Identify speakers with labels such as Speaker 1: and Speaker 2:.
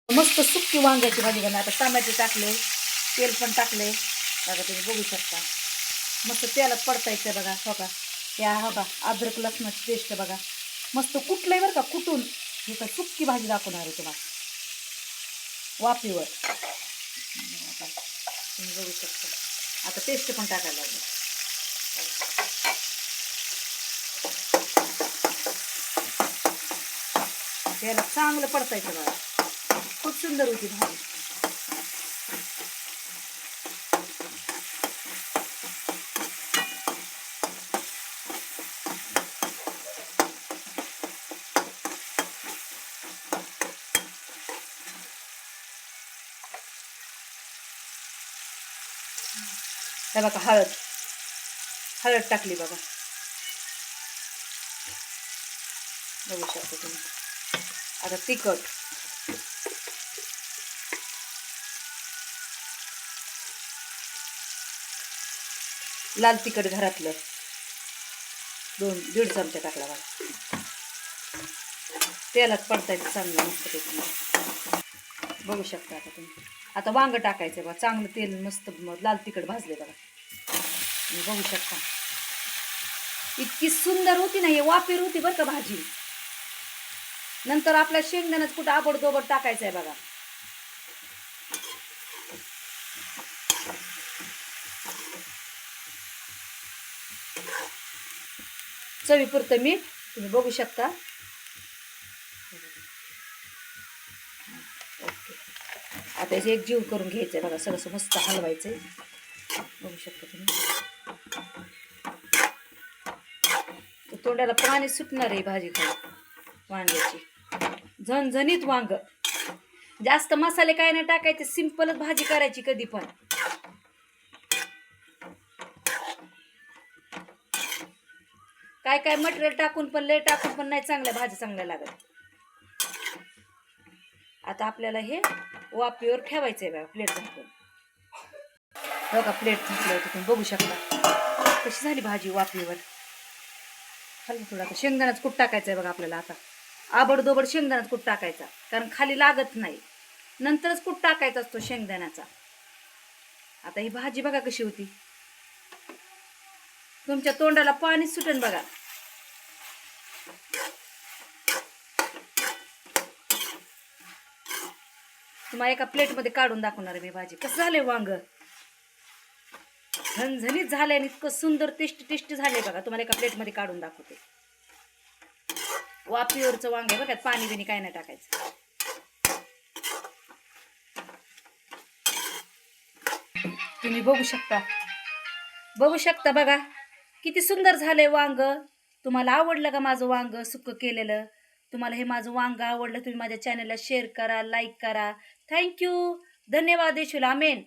Speaker 1: मस्त सुक्की वांग्याची भाजी बनवली. आता टमाटे टाकले, तेल पण टाकले बघा, तुम्ही बघू शकता. मस्त तेलात परतायचं बघा. हो का, या हो का, अद्रक लसणाची पेस्ट बघा, मस्त कुठलंय बरं का, कुठून ही का सुक्की भाजी दाखवणार आहे तुम्हाला वाफीवर. आता तुम्ही बघू शकता. आता पेस्ट पण टाकायला लागली. त्याला चांगलं पडतायचं बघा, खूप सुंदर होती भाजी. हे बघा, हळद टाकली बघा, बघू शकता तुम्ही. आता तिखट, लाल तिखट घरातलं 1.5 चमचा टाकला बघा. तेलात पडतायचं चांगलं मस्तपैकी, बघू शकता. आता तुम्ही आता वांग टाकायचं बघा, चांगलं तेल मस्त लाल तिखट भाजले बघा, बघू शकता. इतकी सुंदर होती ना, हे वाफेर होती बरं का भाजी. नंतर आपल्या शेंगदाण्याच कुठं आबडदोबड टाकायचं आहे बघा. चवीपुरतं मीठ तुम्ही बघू शकता. ओके, आता याचे एक जीव करून घ्यायचंय बघा, सगळं मस्त हलवायचंय, बघू शकता तुम्ही. तोंडाला पाणी सुटणार आहे भाजी खाऊन वांग्याची. झणझणीत वांग, जास्त मसाले काय नाही टाकायचे, सिंपलच भाजी करायची कधी पण. काय मटेरियल टाकून पण लय टाकून पण नाही चांगल्या भाजी चांगल्या लागत. आता आपल्याला हे वाफेवर ठेवायचंय बघा, प्लेट झाकून. बघा, प्लेट झाकलं होतं तुम्ही बघू शकता कशी झाली भाजी वाफेवर. खाली थोडा आता शेंगदाण्याचं कूट टाकायचंय बघा आपल्याला. आता आबडदोबड शेंगदाण्याचं कूट टाकायचा, कारण खाली लागत नाही, नंतरच कूट टाकायचा असतो शेंगदाण्याचा. आता ही भाजी बघा कशी होती, तुमच्या तोंडाला पाणी सुटेल बघा. तुम्हाला एका प्लेटमध्ये काढून दाखवणार आहे मी भाजी. कसं झालंय वांग, झणझणीत झालंय आणि इतकं सुंदर टेस्टी झालंय बघा. तुम्हाला एका प्लेटमध्ये काढून दाखवते. वाफेवरचं वांग आहे बघा, पाणी बिनी काय नाही टाकायचं. तुम्ही बघू शकता बघा, किती सुंदर झालंय वांग. तुम्हाला आवडलं का माझं वांग सुक्क केलेलं? तुम्हाला हे माझं वांग आवडलं, तुम्ही माझ्या चॅनलला शेअर करा, लाईक करा. थँक्यू, धन्यवाद देशूला. आमेन.